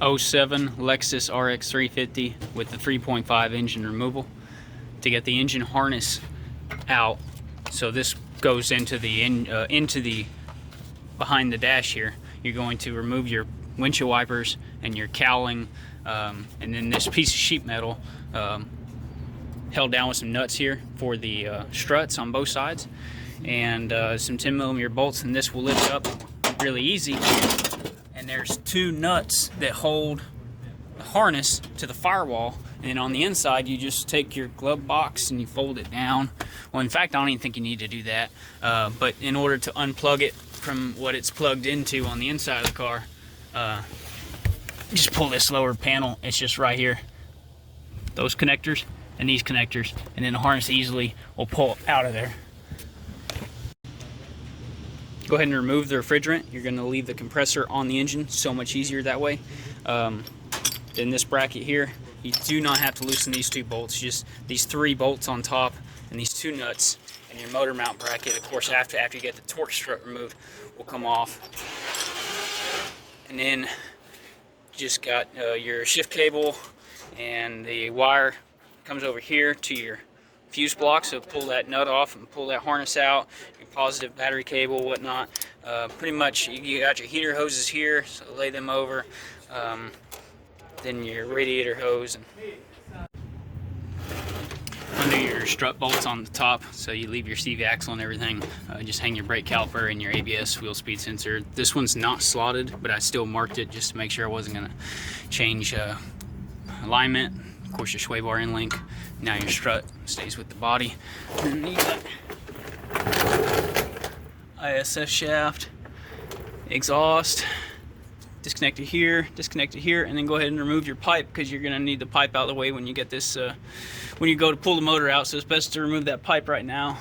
'07 Lexus RX 350 with the 3.5 engine removal to get the engine harness out. So this goes into the behind the dash here. You're going to remove your windshield wipers and your cowling, and then this piece of sheet metal held down with some nuts here for the struts on both sides, and some 10mm bolts, and this will lift up really easy. And there's two nuts that hold the harness to the firewall, and then on the inside you just take your glove box and you fold it down. Well, in fact, I don't even think you need to do that, but in order to unplug it from what it's plugged into on the inside of the car, just pull this lower panel. It's just right here, those connectors and these connectors, and then the harness easily will pull out of there. Go ahead and remove the refrigerant. You're going to leave the compressor on the engine, so much easier that way. In this bracket here, you do not have to loosen these two bolts, just these 3 bolts on top and these 2 nuts, and your motor mount bracket, of course, after you get the torque strut removed, will come off. And then just got your shift cable, and the wire comes over here to your fuse block, so pull that nut off and pull that harness out, your positive battery cable, whatnot. Pretty much you got your heater hoses here, so lay them over, then your radiator hose, and under your strut bolts on the top, so you leave your CV axle and everything. Just hang your brake caliper and your ABS wheel speed sensor. This one's not slotted, but I still marked it just to make sure I wasn't going to change alignment. Of course, your sway bar in link. Now your strut stays with the body. Underneath that, ISS shaft, exhaust, disconnect it here, and then go ahead and remove your pipe, because you're going to need the pipe out of the way when you get this, when you go to pull the motor out. So it's best to remove that pipe right now.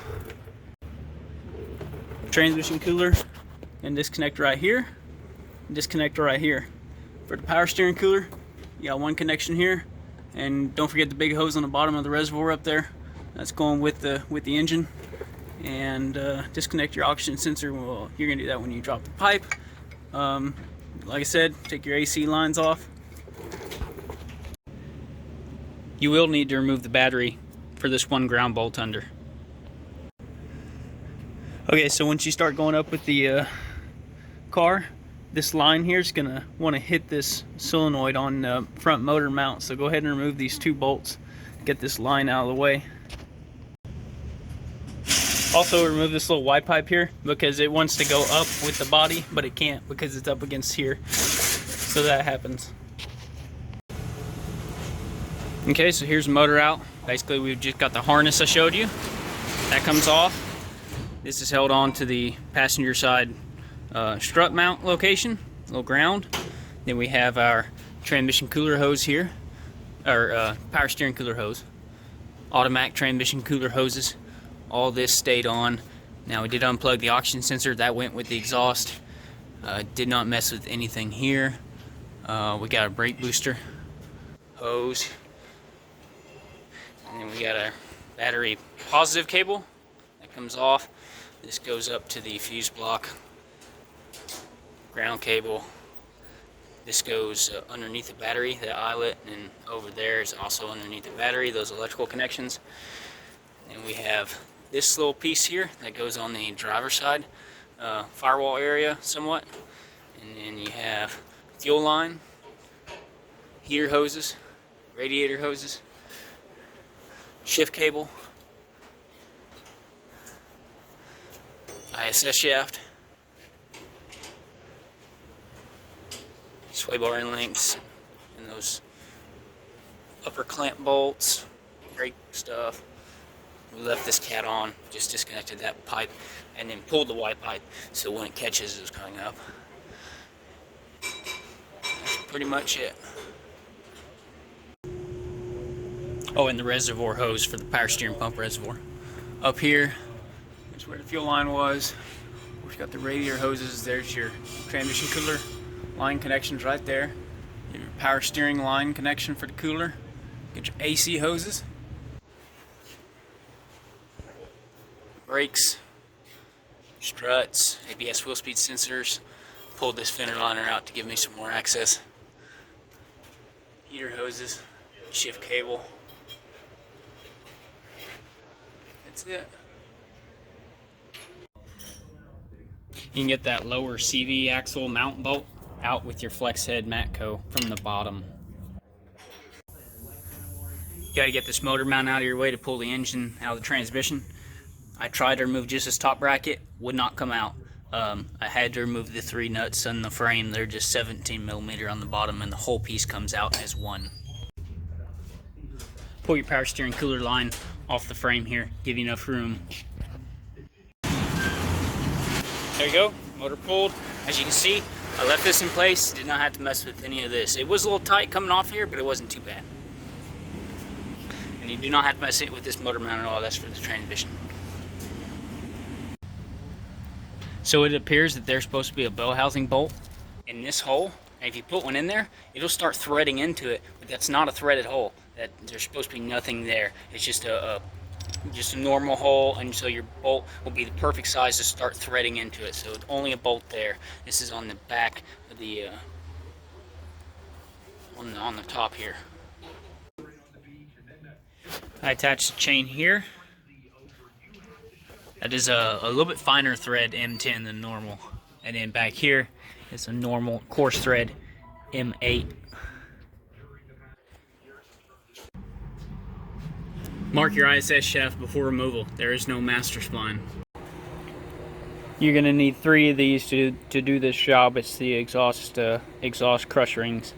Transmission cooler, and disconnect right here, and disconnect right here. For the power steering cooler, you got one connection here, and don't forget the big hose on the bottom of the reservoir up there. That's going with the engine. And disconnect your oxygen sensor. Well, you're gonna do that when you drop the pipe. Like I said, take your AC lines off. You will need to remove the battery for this one ground bolt under. Okay, so once you start going up with the car, this line here is gonna want to hit this solenoid on the front motor mount. So go ahead and remove these 2 bolts, get this line out of the way. Also remove this little Y pipe here, because it wants to go up with the body, but it can't because it's up against here. So that happens. Okay, so here's the motor out. Basically, we've just got the harness I showed you. That comes off. This is held on to the passenger side strut mount location, little ground. Then we have our transmission cooler hose here, or power steering cooler hose, automatic transmission cooler hoses. All this stayed on. Now we did unplug the oxygen sensor, that went with the exhaust. Did not mess with anything here. We got a brake booster hose, and then we got our battery positive cable that comes off. This goes up to the fuse block. Ground cable. This goes underneath the battery, the eyelet, and over there is also underneath the battery, those electrical connections. And we have this little piece here that goes on the driver's side, firewall area somewhat. And then you have fuel line, heater hoses, radiator hoses, shift cable, ISS shaft, sway bar end links, and those upper clamp bolts, brake stuff. We left this cat on, just disconnected that pipe, and then pulled the Y pipe so when it catches, it was coming up. That's pretty much it. Oh, and the reservoir hose for the power steering pump reservoir. Up here is where the fuel line was. We've got the radiator hoses. There's your transmission cooler line connections right there. Your power steering line connection for the cooler. Get your AC hoses. Brakes, struts, ABS wheel speed sensors. Pulled this fender liner out to give me some more access. heater hoses, shift cable. That's it. You can get that lower CV axle mount bolt out with your flex head Matco from the bottom. You gotta get this motor mount out of your way to pull the engine out of the transmission. I tried to remove just this top bracket, would not come out. I had to remove the 3 nuts on the frame. They're just 17mm on the bottom, and the whole piece comes out as one. Pull your power steering cooler line off the frame here, give you enough room. There you go, motor pulled. As you can see, I left this in place, did not have to mess with any of this. It was a little tight coming off here, but it wasn't too bad. And you do not have to mess with this motor mount at all, that's for the transmission. So it appears that there's supposed to be a bell housing bolt in this hole, and if you put one in there, it'll start threading into it, but that's not a threaded hole. There's supposed to be nothing there. It's just a normal hole, and so your bolt will be the perfect size to start threading into it. So it's only a bolt there. This is on the back of the on the top here. I attached the chain here. That is a little bit finer thread M10 than normal, and then back here is a normal coarse thread M8. Mark your ISS shaft before removal. There is no master spline. You're gonna need 3 of these to do this job. It's the exhaust crush rings.